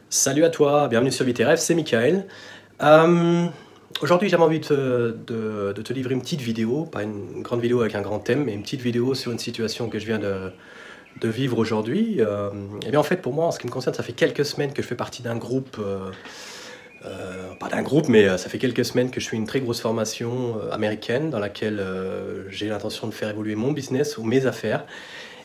Salut à toi, bienvenue sur VTRF, c'est Michael. Euh, Aujourd'hui j'avais envie de te livrer une petite vidéo, pas une grande vidéo avec un grand thème, mais une petite vidéo sur une situation que je viens de vivre aujourd'hui. Et bien en fait pour moi, en ce qui me concerne, ça fait quelques semaines que je fais partie d'un groupe, pas d'un groupe, mais ça fait quelques semaines que je suis une très grosse formation américaine dans laquelle j'ai l'intention de faire évoluer mon business ou mes affaires.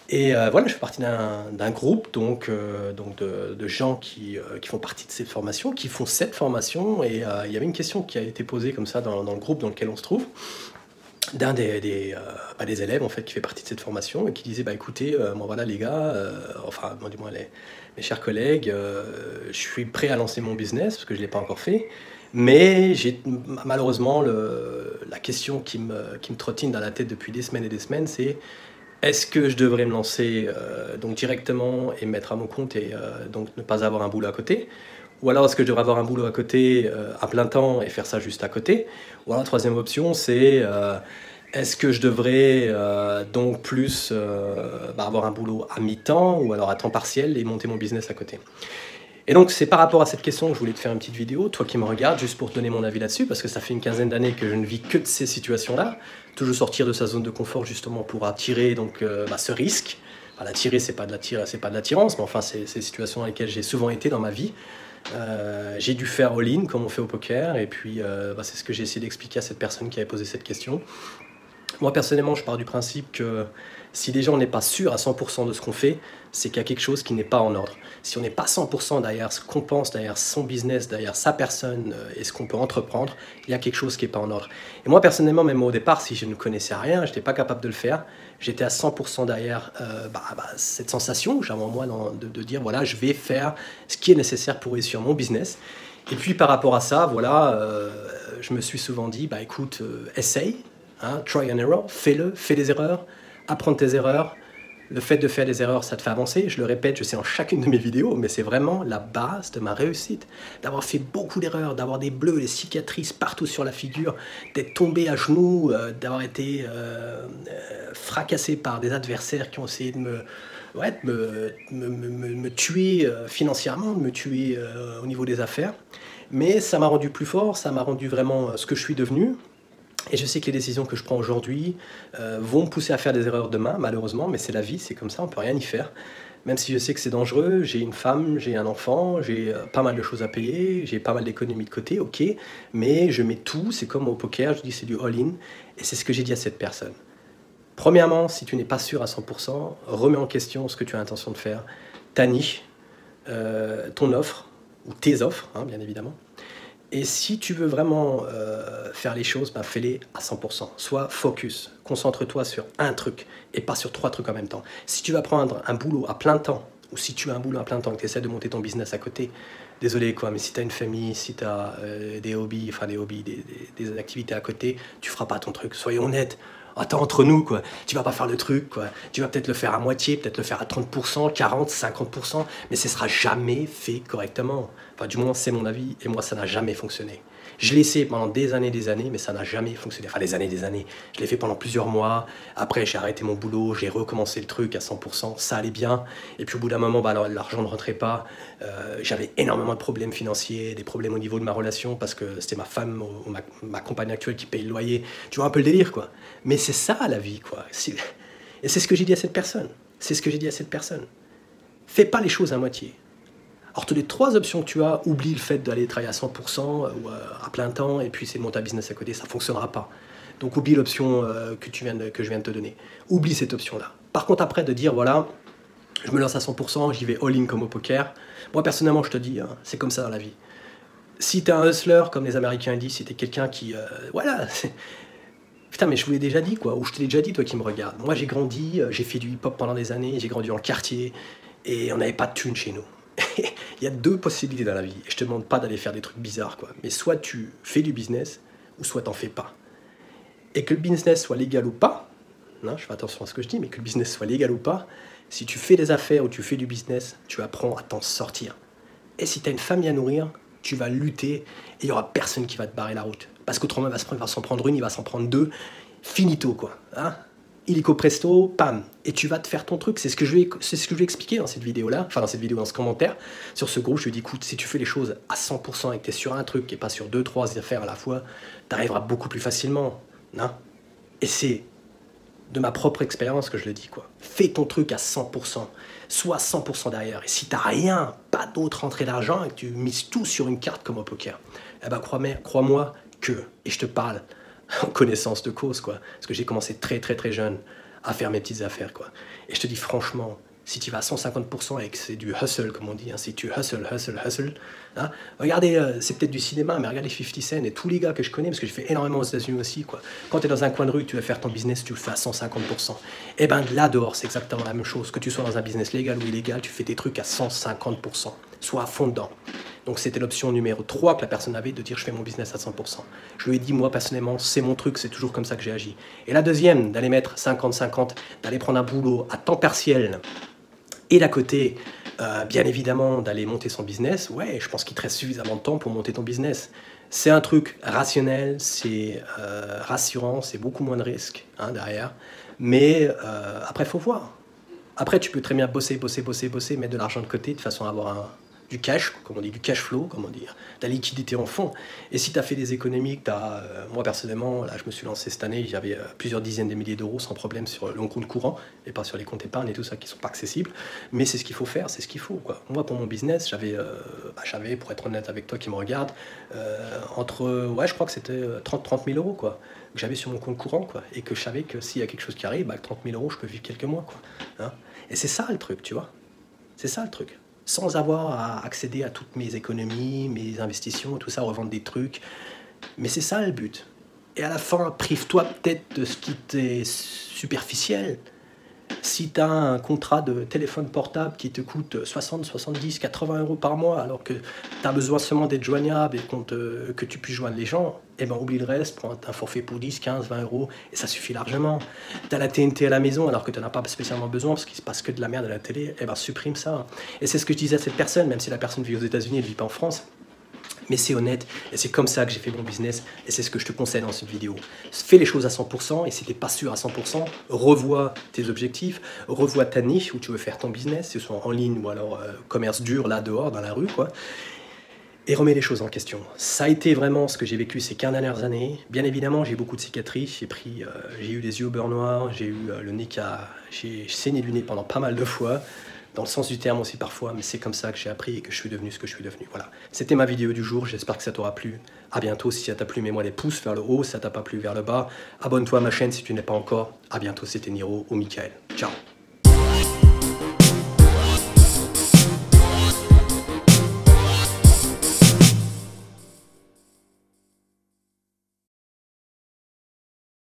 Et voilà, je fais partie d'un groupe donc de gens qui font partie de cette formation, qui font cette formation. Et il y avait une question qui a été posée comme ça dans le groupe dans lequel on se trouve, d'un des élèves en fait qui fait partie de cette formation et qui disait bah écoutez, moi voilà les gars, enfin moi, du moins mes chers collègues, je suis prêt à lancer mon business parce que je ne l'ai pas encore fait. Mais j'ai malheureusement la question qui me trottine dans la tête depuis des semaines et des semaines, c'est est-ce que je devrais me lancer donc directement et me mettre à mon compte et donc ne pas avoir un boulot à côté? Ou alors est-ce que je devrais avoir un boulot à côté à plein temps et faire ça juste à côté? Ou alors la troisième option c'est est-ce que je devrais donc plus avoir un boulot à mi-temps ou alors à temps partiel et monter mon business à côté? Et donc c'est par rapport à cette question que je voulais te faire une petite vidéo, toi qui me regardes, juste pour te donner mon avis là-dessus, parce que ça fait une quinzaine d'années que je ne vis que de ces situations-là, toujours sortir de sa zone de confort justement pour attirer donc, ce risque. Enfin, l'attirer, c'est pas de l'attirance, mais enfin c'est des situations dans lesquelles j'ai souvent été dans ma vie. J'ai dû faire all-in comme on fait au poker, et puis c'est ce que j'ai essayé d'expliquer à cette personne qui avait posé cette question. Moi, personnellement, je pars du principe que si déjà on n'est pas sûr à 100% de ce qu'on fait, c'est qu'il y a quelque chose qui n'est pas en ordre. Si on n'est pas 100% derrière ce qu'on pense, derrière son business, derrière sa personne et ce qu'on peut entreprendre, il y a quelque chose qui n'est pas en ordre. Et moi, personnellement, même au départ, si je ne connaissais rien, je n'étais pas capable de le faire, j'étais à 100% derrière cette sensation que j'avais en moi de dire, voilà, je vais faire ce qui est nécessaire pour réussir mon business. Et puis par rapport à ça, voilà, je me suis souvent dit, bah écoute, essaye, hein, try and error, fais-le, fais des erreurs, apprends de tes erreurs. Le fait de faire des erreurs, ça te fait avancer. Je le répète, je sais en chacune de mes vidéos, mais c'est vraiment la base de ma réussite. D'avoir fait beaucoup d'erreurs, d'avoir des bleus, des cicatrices partout sur la figure, d'être tombé à genoux, d'avoir été fracassé par des adversaires qui ont essayé de me tuer financièrement, de me tuer au niveau des affaires. Mais ça m'a rendu plus fort, ça m'a rendu vraiment ce que je suis devenu. Et je sais que les décisions que je prends aujourd'hui vont me pousser à faire des erreurs demain, malheureusement, mais c'est la vie, c'est comme ça, on ne peut rien y faire. Même si je sais que c'est dangereux, j'ai une femme, j'ai un enfant, j'ai pas mal de choses à payer, j'ai pas mal d'économies de côté, ok, mais je mets tout, c'est comme au poker, je dis c'est du all-in, et c'est ce que j'ai dit à cette personne. Premièrement, si tu n'es pas sûr à 100%, remets en question ce que tu as l'intention de faire, ta niche, ton offre, ou tes offres, hein, bien évidemment. Et si tu veux vraiment faire les choses, bah, fais-les à 100%. Sois focus, concentre-toi sur un truc et pas sur 3 trucs en même temps. Si tu vas prendre un boulot à plein temps, ou si tu as un boulot à plein temps et que tu essaies de monter ton business à côté, désolé quoi, mais si tu as une famille, si tu as des hobbies, des activités à côté, tu feras pas ton truc. Soyons honnêtes. Attends, entre nous, quoi. Tu vas pas faire le truc, quoi. Tu vas peut-être le faire à moitié, peut-être le faire à 30%, 40, 50%, mais ce sera jamais fait correctement. Enfin, du moins, c'est mon avis, et moi, ça n'a jamais fonctionné. Je l'ai essayé pendant des années, mais ça n'a jamais fonctionné. Enfin, des années. Je l'ai fait pendant plusieurs mois. Après, j'ai arrêté mon boulot, j'ai recommencé le truc à 100%. Ça allait bien. Et puis, au bout d'un moment, bah, l'argent ne rentrait pas. J'avais énormément de problèmes financiers, des problèmes au niveau de ma relation, parce que c'était ma femme ou ma compagne actuelle qui paye le loyer. Tu vois un peu le délire, quoi. Mais c'est ça, la vie, quoi. Et c'est ce que j'ai dit à cette personne. C'est ce que j'ai dit à cette personne. Fais pas les choses à moitié. Alors, toutes les 3 options que tu as, oublie le fait d'aller travailler à 100% ou à plein temps et puis c'est de monter un business à côté, ça ne fonctionnera pas. Donc, oublie l'option que je viens de te donner. Oublie cette option-là. Par contre, après, de dire, voilà, je me lance à 100%, j'y vais all-in comme au poker. Moi, personnellement, je te dis, hein, c'est comme ça dans la vie. Si tu es un hustler, comme les Américains disent, si tu es quelqu'un qui... voilà, putain, mais je vous l'ai déjà dit, quoi. Ou je te l'ai déjà dit, toi qui me regardes. Moi, j'ai grandi, j'ai fait du hip-hop pendant des années, j'ai grandi dans le quartier, et on n'avait pas de thunes chez nous. Il y a 2 possibilités dans la vie. Et je te demande pas d'aller faire des trucs bizarres, quoi. Mais soit tu fais du business, ou soit t'en fais pas. Et que le business soit légal ou pas, hein, je fais attention à ce que je dis, mais que le business soit légal ou pas, si tu fais des affaires ou tu fais du business, tu apprends à t'en sortir. Et si tu as une famille à nourrir, tu vas lutter et il n'y aura personne qui va te barrer la route. Parce qu'autrement, il va s'en prendre une, il va s'en prendre 2. Finito, quoi. Hein, illico presto, pam, et tu vas te faire ton truc. C'est ce que je lui ai expliqué dans cette vidéo-là, enfin dans cette vidéo, dans ce commentaire, sur ce groupe. Je lui ai dit, écoute, si tu fais les choses à 100% et que tu es sur un truc et pas sur 2-3 affaires à la fois, tu arriveras beaucoup plus facilement. Hein, et c'est de ma propre expérience que je le dis, quoi. Fais ton truc à 100%, sois 100% derrière. Et si tu n'as rien, pas d'autre entrée d'argent, et que tu mises tout sur une carte comme au poker, eh ben crois-moi que, et je te parle en connaissance de cause, quoi, parce que j'ai commencé très jeune à faire mes petites affaires, quoi. Et je te dis franchement, si tu vas à 150% et que c'est du hustle, comme on dit, hein, si tu hustle, hein, regardez, c'est peut-être du cinéma, mais regardez 50 Cent et tous les gars que je connais, parce que j'ai fait énormément aux États-Unis aussi, quoi. Quand tu es dans un coin de rue, tu veux faire ton business, tu le fais à 150%. Et ben là dehors, c'est exactement la même chose. Que tu sois dans un business légal ou illégal, tu fais tes trucs à 150%. Sois à fond dedans. Donc c'était l'option numéro 3 que la personne avait, de dire je fais mon business à 100%. Je lui ai dit, moi personnellement, c'est mon truc, c'est toujours comme ça que j'ai agi. Et la deuxième, d'aller mettre 50-50, d'aller prendre un boulot à temps partiel, et d'à côté, bien évidemment, d'aller monter son business, ouais, je pense qu'il te reste suffisamment de temps pour monter ton business. C'est un truc rationnel, c'est rassurant, c'est beaucoup moins de risques, hein, derrière. Mais après, il faut voir. Après, tu peux très bien bosser, mettre de l'argent de côté de façon à avoir du cash, comme on dit, du cash flow, comme on dit, de la liquidité en fond. Et si tu as fait des économies, moi personnellement, là je me suis lancé cette année, j'avais plusieurs dizaines de milliers d'euros sans problème sur le compte courant, et pas sur les comptes épargne et tout ça qui sont pas accessibles. Mais c'est ce qu'il faut faire, c'est ce qu'il faut, quoi. Moi pour mon business, j'avais, pour être honnête avec toi qui me regarde, je crois que c'était 30 000 euros, quoi, que j'avais sur mon compte courant, quoi, et que je savais que s'il y a quelque chose qui arrive, 30 000 euros, je peux vivre quelques mois, quoi, hein. Et c'est ça le truc, tu vois, c'est ça le truc. Sans avoir à accéder à toutes mes économies, mes investissements, tout ça, revendre des trucs. Mais c'est ça le but. Et à la fin, prive-toi peut-être de ce qui t'est superficiel. Si tu as un contrat de téléphone portable qui te coûte 60, 70, 80 euros par mois, alors que tu as besoin seulement d'être joignable et que tu puisses joindre les gens, eh ben oublie le reste, prends un forfait pour 10, 15, 20 euros et ça suffit largement. Tu as la TNT à la maison alors que tu n'en as pas spécialement besoin parce qu'il se passe que de la merde à la télé, eh ben supprime ça. Et c'est ce que je disais à cette personne, même si la personne vit aux États-Unis, elle ne vit pas en France. Mais c'est honnête, et c'est comme ça que j'ai fait mon business, et c'est ce que je te conseille dans cette vidéo. Fais les choses à 100%, et si tu n'es pas sûr à 100%, revois tes objectifs, revois ta niche où tu veux faire ton business, que ce soit en ligne ou alors commerce dur, là, dehors, dans la rue, quoi. Et remets les choses en question. Ça a été vraiment ce que j'ai vécu ces 15 dernières années. Bien évidemment, j'ai beaucoup de cicatrices, j'ai eu les yeux au beurre noir, j'ai eu le nez j'ai saigné du nez pendant pas mal de fois, dans le sens du terme aussi parfois, mais c'est comme ça que j'ai appris et que je suis devenu ce que je suis devenu. Voilà. C'était ma vidéo du jour, j'espère que ça t'aura plu. À bientôt, si ça t'a plu, mets-moi des pouces vers le haut, si ça t'a pas plu, vers le bas. Abonne-toi à ma chaîne si tu n'es pas encore. À bientôt, c'était Niro ou Michael. Ciao.